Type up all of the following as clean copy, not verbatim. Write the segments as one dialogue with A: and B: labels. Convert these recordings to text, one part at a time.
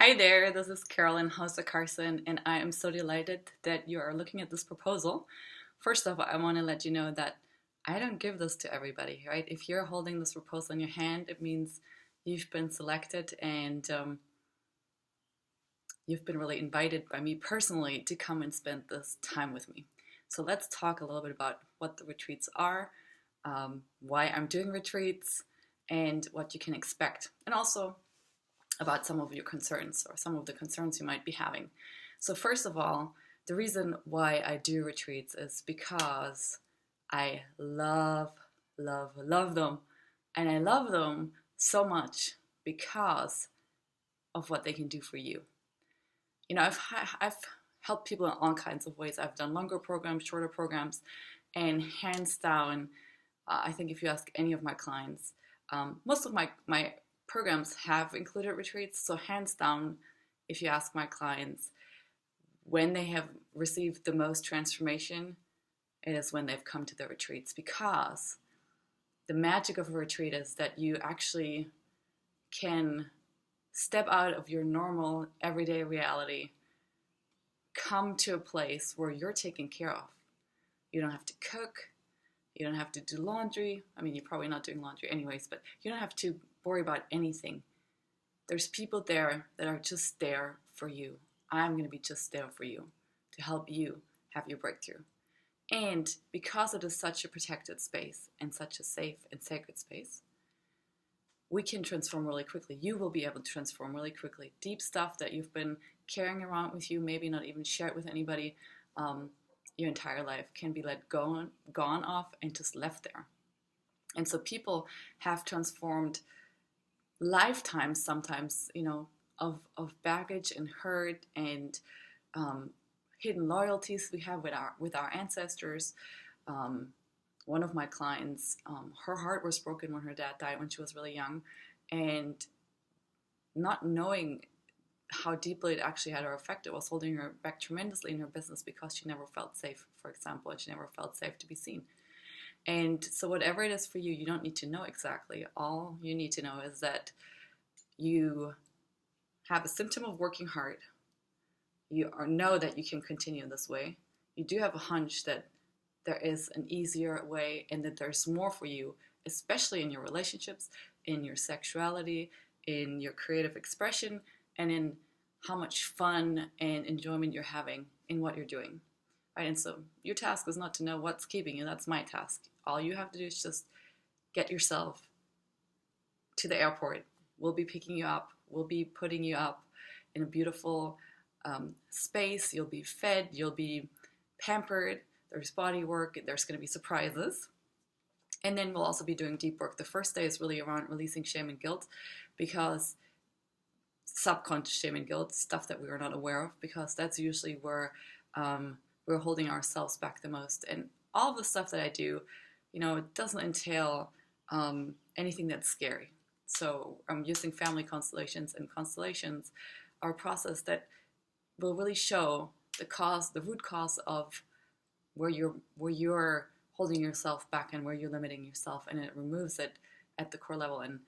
A: Hi there, this is Carolyn Hauser Carson, and I am so delighted that you are looking at this proposal. First off, I want to let you know that I don't give this to everybody, right? If you're holding this proposal in your hand, it means you've been selected and you've been really invited by me personally to come and spend this time with me. So let's talk a little bit about what the retreats are, why I'm doing retreats, and what you can expect, and also about some of your concerns or some of the concerns you might be having. So first of all, the reason why I do retreats is because I love them. And I love them so much because of what they can do for you. You know, I've helped people in all kinds of ways. I've done longer programs, shorter programs, and hands down, I think if you ask any of my clients, most of my programs have included retreats. So hands down, if you ask my clients, when they have received the most transformation, it is when they've come to the retreats, because the magic of a retreat is that you actually can step out of your normal everyday reality, come to a place where you're taken care of. You don't have to cook. You don't have to do laundry. I mean, you're probably not doing laundry anyways, but you don't have to worry about anything. There's people there that are just there for you. I'm going to be just there for you to help you have your breakthrough. And because it is such a protected space and such a safe and sacred space, we can transform really quickly. You will be able to transform really quickly. Deep stuff that you've been carrying around with you, maybe not even shared with anybody, your entire life can be gone off and just left there. And so people have transformed lifetimes sometimes, of baggage and hurt and hidden loyalties we have with our ancestors. One of my clients, her heart was broken when her dad died when she was really young, and not knowing how deeply it actually had her affected was holding her back tremendously in her business because she never felt safe, for example, and she never felt safe to be seen. And so whatever it is for you, you don't need to know exactly. All you need to know is that you have a symptom of working hard. You know that you can continue this way. You do have a hunch that there is an easier way and that there's more for you, especially in your relationships, in your sexuality, in your creative expression, and in how much fun and enjoyment you're having in what you're doing. Right? And so your task is not to know what's keeping you. That's my task. All you have to do is just get yourself to the airport. We'll be picking you up. We'll be putting you up in a beautiful space. You'll be fed. You'll be pampered. There's body work. There's going to be surprises. And then we'll also be doing deep work. The first day is really around releasing shame and guilt, because subconscious shame and guilt, stuff that we are not aware of, because that's usually where we're holding ourselves back the most. And all of the stuff that I do, it doesn't entail anything that's scary. So I'm using family constellations, and constellations are a process that will really show the root cause of where you're holding yourself back and where you're limiting yourself, and it removes it at the core level. And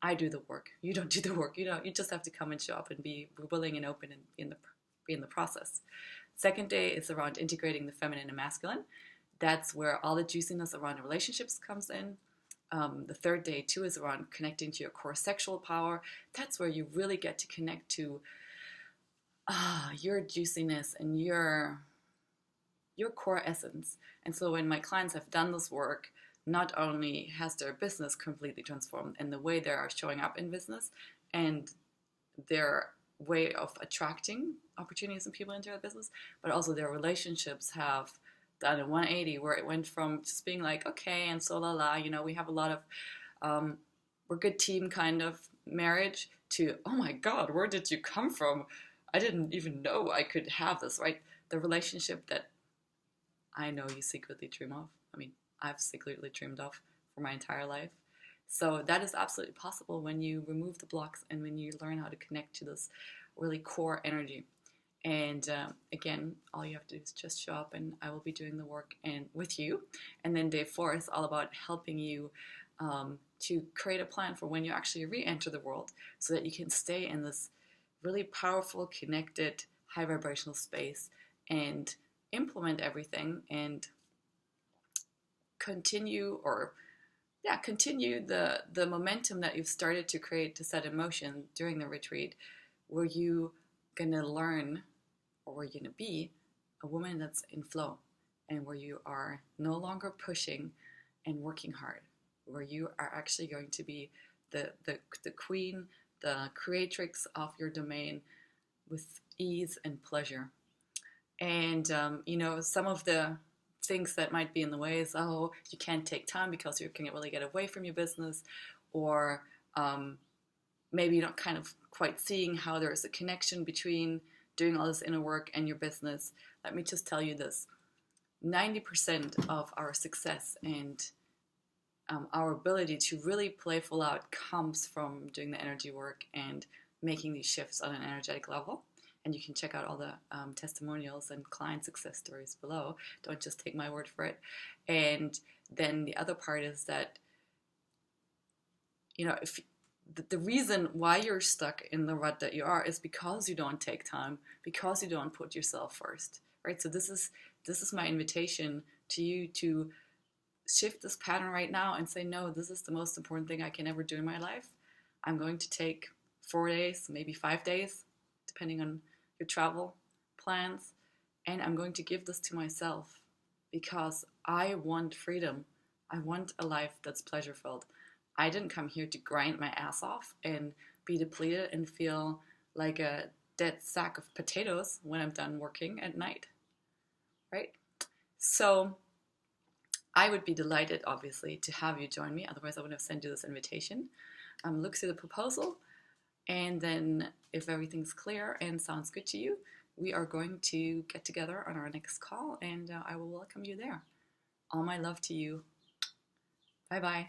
A: I do the work. You don't do the work. You just have to come and show up and be willing and open and be in the process. Second day is around integrating the feminine and masculine. That's where all the juiciness around relationships comes in. The third day, too, is around connecting to your core sexual power. That's where you really get to connect to your juiciness and your core essence. And so when my clients have done this work, not only has their business completely transformed and the way they are showing up in business and their way of attracting opportunities and people into their business, but also their relationships have done a 180, where it went from just being like, okay, and so we have a lot of, we're a good team kind of marriage, to, oh my God, where did you come from? I didn't even know I could have this, right? The relationship that I know you secretly dream of. I mean, I've secretly dreamed of for my entire life. So that is absolutely possible when you remove the blocks and when you learn how to connect to this really core energy. And again, all you have to do is just show up, and I will be doing the work and with you. And then day 4 is all about helping you to create a plan for when you actually re-enter the world, so that you can stay in this really powerful, connected, high vibrational space and implement everything and continue the momentum that you've started to create, to set in motion during the retreat, where you gonna learn, or where you're gonna be a woman that's in flow, and where you are no longer pushing and working hard, where you are actually going to be the queen, the creatrix of your domain with ease and pleasure. And some of the things that might be in the way is, oh, you can't take time because you can't really get away from your business, or maybe you're not kind of quite seeing how there is a connection between doing all this inner work and your business. Let me just tell you this: 90% of our success and our ability to really play full out comes from doing the energy work and making these shifts on an energetic level. And you can check out all the testimonials and client success stories below. Don't just take my word for it. And then the other part is that, if the reason why you're stuck in the rut that you are is because you don't take time, because you don't put yourself first, right? So this is my invitation to you to shift this pattern right now and say, no, this is the most important thing I can ever do in my life. I'm going to take 4 days, maybe 5 days, depending on your travel plans, and I'm going to give this to myself because I want freedom. I want a life that's pleasure-filled. I didn't come here to grind my ass off and be depleted and feel like a dead sack of potatoes when I'm done working at night, right? So I would be delighted, obviously, to have you join me. Otherwise, I would have sent you this invitation. Look through the proposal, and then if everything's clear and sounds good to you, we are going to get together on our next call, and I will welcome you there. All my love to you. Bye-bye.